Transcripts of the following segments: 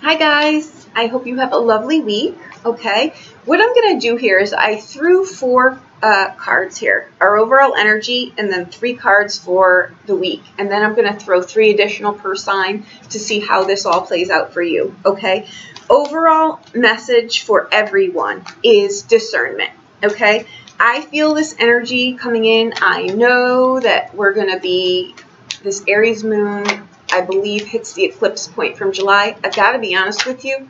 Hi guys, I hope you have a lovely week. Okay, what I'm going to do here is I threw four cards here, our overall energy, and then 3 cards for the week. And then I'm going to throw 3 additional per sign to see how this all plays out for you. Okay, overall message for everyone is discernment. Okay, I feel this energy coming in. I know that we're going to be this Aries moon, I believe, hits the eclipse point from July. I've got to be honest with you,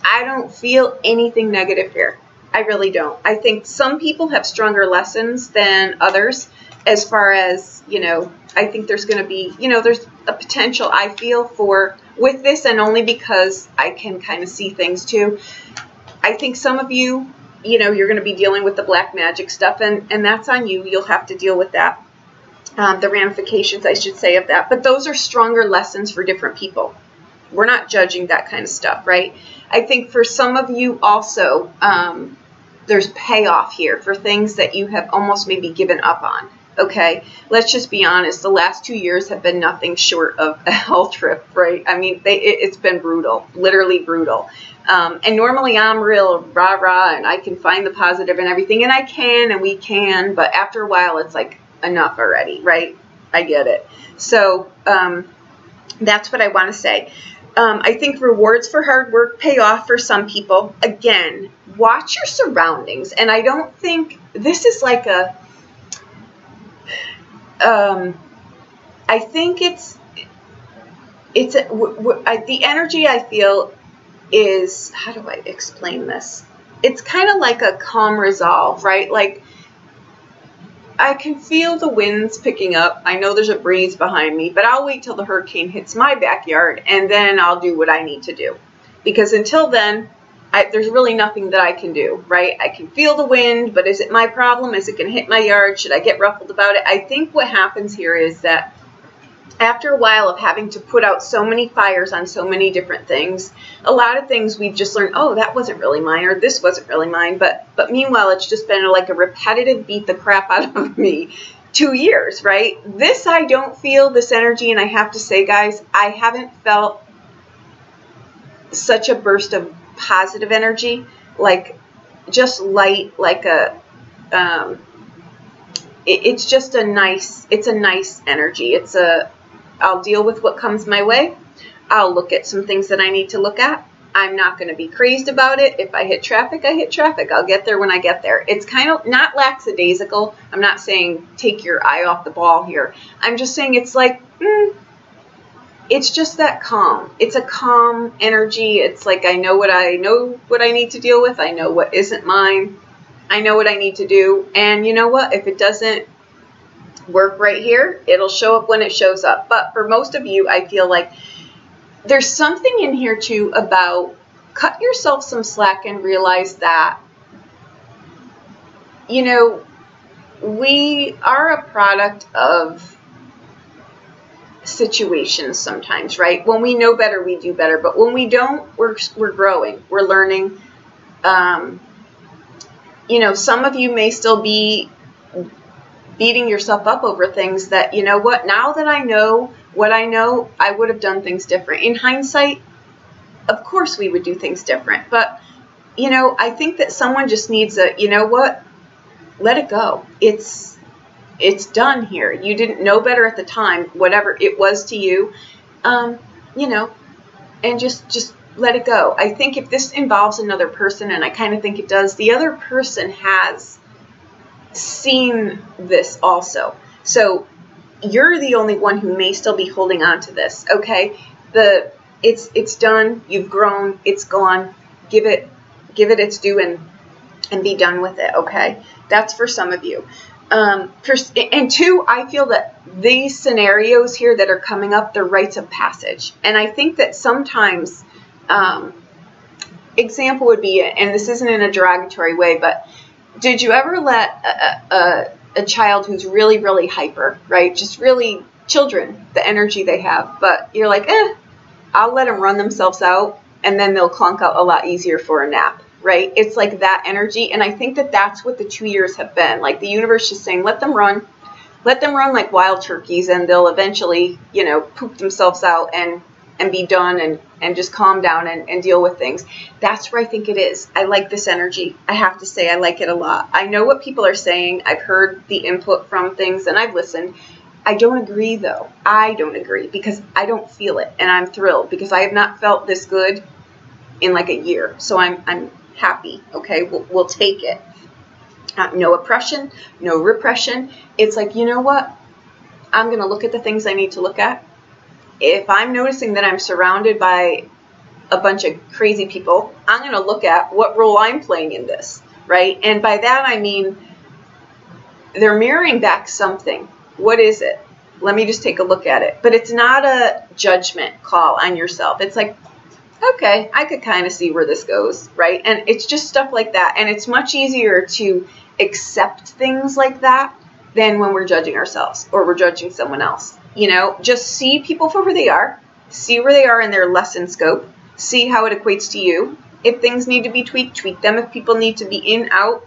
I don't feel anything negative here. I really don't. I think some people have stronger lessons than others as far as, I think there's going to be, there's a potential I feel for with this, and only because I can kind of see things too. I think some of you, you're going to be dealing with the black magic stuff, and that's on you. You'll have to deal with that. The ramifications, I should say, of that. But those are stronger lessons for different people. We're not judging that kind of stuff, right? I think for some of you also, there's payoff here for things that you have almost maybe given up on, okay? Let's just be honest. The last 2 years have been nothing short of a hell trip, right? I mean, it's been brutal, literally brutal. And normally I'm real rah-rah, and I can find the positive and everything, and I can, and we can, but after a while, it's like, enough already, right? I get it. So that's what I want to say. I think rewards for hard work pay off for some people. Again, watch your surroundings. And I don't think this is like a, I think the energy I feel is, how do I explain this? It's kind of like a calm resolve, right? Like, I can feel the winds picking up. I know there's a breeze behind me, but I'll wait till the hurricane hits my backyard, and then I'll do what I need to do. Because until then, there's really nothing that I can do, right? I can feel the wind, but is it my problem? Is it going to hit my yard? Should I get ruffled about it? I think what happens here is that after a while of having to put out so many fires on so many different things, a lot of things we've just learned, oh, that wasn't really mine, or this wasn't really mine. But meanwhile, it's just been like a repetitive beat the crap out of me 2 years, right? This, I don't feel this energy. And I have to say, guys, I haven't felt such a burst of positive energy, like just light, like a, it's just a nice energy. I'll deal with what comes my way. I'll look at some things that I need to look at. I'm not going to be crazed about it. If I hit traffic, I hit traffic. I'll get there when I get there. It's kind of not lackadaisical. I'm not saying take your eye off the ball here. I'm just saying it's like, it's just that calm. It's a calm energy. It's like I know what I need to deal with. I know what isn't mine. I know what I need to do. And you know what? If it doesn't work right here, it'll show up when it shows up. But for most of you, I feel like there's something in here too about cut yourself some slack and realize that, we are a product of situations sometimes, right? When we know better, we do better. But when we don't, we're growing, we're learning. Some of you may still be beating yourself up over things that, now that I know what I know, I would have done things different. In hindsight, of course we would do things different. But, I think that someone just needs a, let it go. It's done here. You didn't know better at the time, whatever it was to you, and just let it go. I think if this involves another person, and I kind of think it does, the other person has seen this also. So you're the only one who may still be holding on to this, okay? It's done, you've grown, it's gone. Give it its due and be done with it, okay? That's for some of you. And 2, I feel that these scenarios here that are coming up, they're rites of passage. And I think that sometimes, example would be, and this isn't in a derogatory way, but did you ever let a child who's really, really hyper, right? Just really children, the energy they have, but you're like, I'll let them run themselves out, and then they'll clunk out a lot easier for a nap, right? It's like that energy. And I think that that's what the 2 years have been. Like the universe is saying, let them run like wild turkeys, and they'll eventually, poop themselves out and and be done and just calm down and deal with things. That's where I think it is. I like this energy. I have to say I like it a lot. I know what people are saying. I've heard the input from things and I've listened. I don't agree though. I don't agree because I don't feel it, and I'm thrilled because I have not felt this good in like a year. So I'm happy. Okay, we'll take it. No oppression, no repression. It's like, you know what? I'm going to look at the things I need to look at. If I'm noticing that I'm surrounded by a bunch of crazy people, I'm going to look at what role I'm playing in this, right? And by that I mean they're mirroring back something. What is it? Let me just take a look at it. But it's not a judgment call on yourself. It's like, okay, I could kind of see where this goes, right? And it's just stuff like that. And it's much easier to accept things like that than when we're judging ourselves or we're judging someone else. You know, just see people for who they are, see where they are in their lesson scope, see how it equates to you. If things need to be tweaked, tweak them. If people need to be in, out,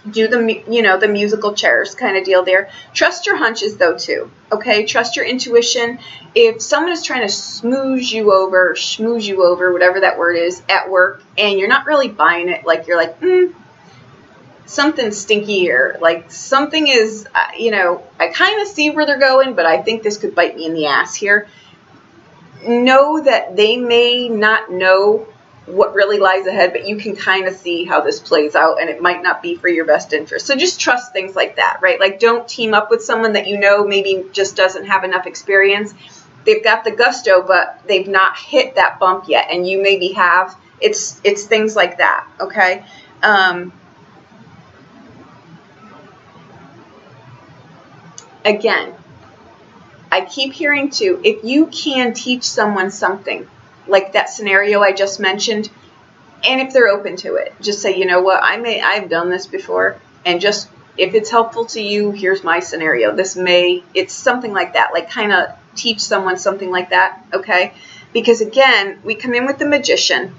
do the, you know, the musical chairs kind of deal there. Trust your hunches though too, okay? Trust your intuition. If someone is trying to schmooze you over, whatever that word is, at work, and you're not really buying it, like you're like, something's stinky here. Like something is, you know, I kind of see where they're going, but I think this could bite me in the ass here. Know that they may not know what really lies ahead, but you can kind of see how this plays out, and it might not be for your best interest. So just trust things like that, right? Like don't team up with someone that you know maybe just doesn't have enough experience. They've got the gusto, but they've not hit that bump yet, and you maybe have. It's things like that, okay? Again, I keep hearing too, if you can teach someone something, like that scenario I just mentioned, and if they're open to it, just say, you know what, I've done this before, and just, if it's helpful to you, here's my scenario. It's something like that, like kind of teach someone something like that, okay? Because again, we come in with the Magician,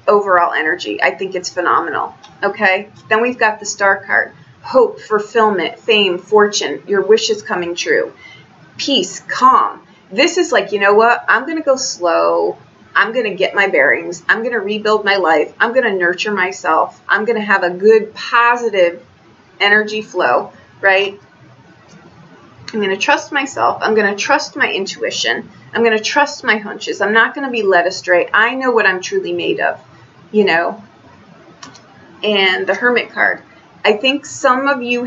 overall energy. I think it's phenomenal, okay? Then we've got the Star card. Hope, fulfillment, fame, fortune, your wishes coming true. Peace, calm. This is like, you know what? I'm going to go slow. I'm going to get my bearings. I'm going to rebuild my life. I'm going to nurture myself. I'm going to have a good, positive energy flow, right? I'm going to trust myself. I'm going to trust my intuition. I'm going to trust my hunches. I'm not going to be led astray. I know what I'm truly made of, you know. And the Hermit card. I think some of you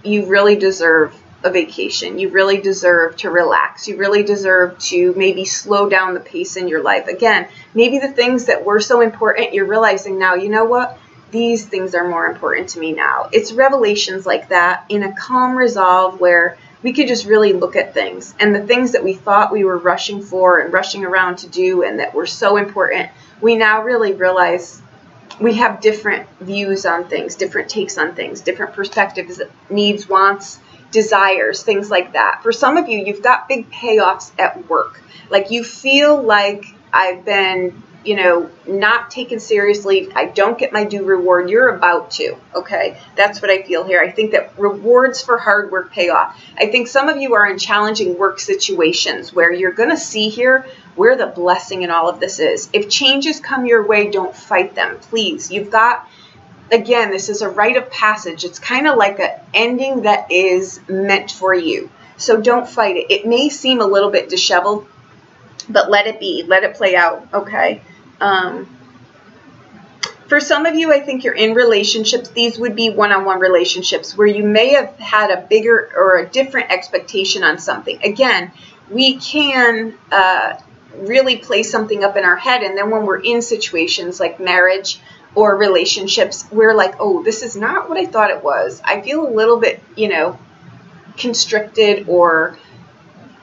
you really deserve a vacation. You really deserve to relax. You really deserve to maybe slow down the pace in your life. Again, maybe the things that were so important, you're realizing now, you know what? These things are more important to me now. It's revelations like that in a calm resolve where we could just really look at things. And the things that we thought we were rushing for and rushing around to do and that were so important, we now really realize we have different views on things, different takes on things, different perspectives, needs, wants, desires, things like that. For some of you, you've got big payoffs at work. Like you feel like I've been, you know, not taken seriously. I don't get my due reward. You're about to, okay? That's what I feel here. I think that rewards for hard work pay off. I think some of you are in challenging work situations where you're going to see here where the blessing in all of this is. If changes come your way, don't fight them, please. You've got, again, this is a rite of passage. It's kind of like an ending that is meant for you. So don't fight it. It may seem a little bit disheveled, but let it be. Let it play out, okay? For some of you, I think you're in relationships. These would be one-on-one relationships where you may have had a bigger or a different expectation on something. Again, we can really play something up in our head, and then when we're in situations like marriage or relationships, we're like, oh, this is not what I thought it was. I feel a little bit, you know, constricted or,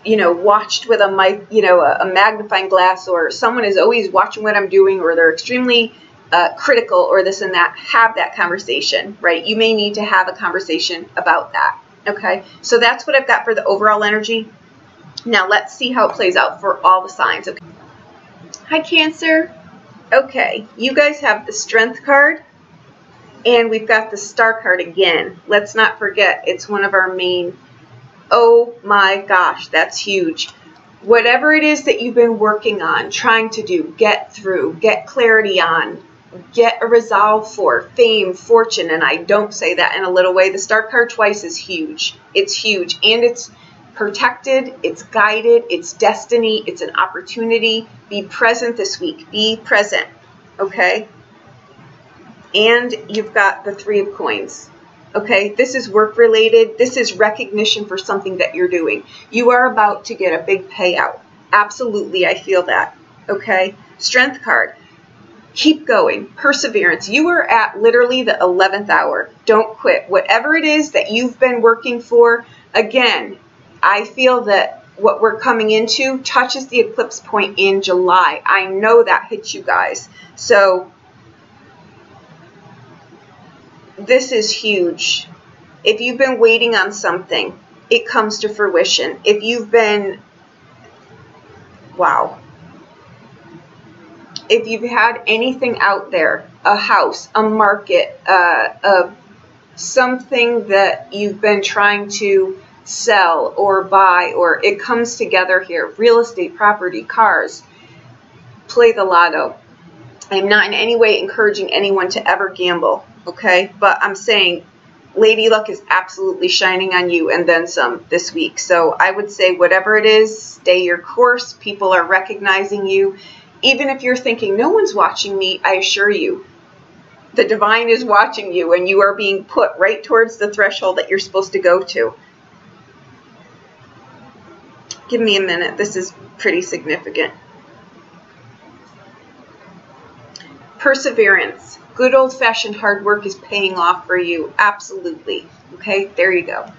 you know, watched with a magnifying glass, or someone is always watching what I'm doing, or they're extremely critical, or this and that. Have that conversation, right? You may need to have a conversation about that, okay? So that's what I've got for the overall energy. Now let's see how it plays out for all the signs, okay? Hi, Cancer. Okay, you guys have the Strength card, and we've got the Star card again. Let's not forget, it's one of our main. Oh my gosh, that's huge. Whatever it is that you've been working on, trying to do, get through, get clarity on, get a resolve for, fame, fortune, and I don't say that in a little way. The Star card twice is huge. It's huge, and it's protected, it's guided, it's destiny, it's an opportunity. Be present this week. Be present, okay? And you've got the Three of Coins. Okay, this is work related. This is recognition for something that you're doing. You are about to get a big payout. Absolutely, I feel that. Okay, Strength card. Keep going. Perseverance. You are at literally the 11th hour. Don't quit. Whatever it is that you've been working for, again, I feel that what we're coming into touches the eclipse point in July. I know that hits you guys. So this is huge. If you've been waiting on something, it comes to fruition. If you've been, wow. If you've had anything out there, a house, a market, something that you've been trying to sell or buy, or it comes together here, real estate, property, cars, play the lotto. I'm not in any way encouraging anyone to ever gamble, okay? But I'm saying Lady Luck is absolutely shining on you and then some this week. So I would say whatever it is, stay your course. People are recognizing you. Even if you're thinking, no one's watching me, I assure you, the divine is watching you and you are being put right towards the threshold that you're supposed to go to. Give me a minute. This is pretty significant. Perseverance. Good old-fashioned hard work is paying off for you. Absolutely. Okay, there you go.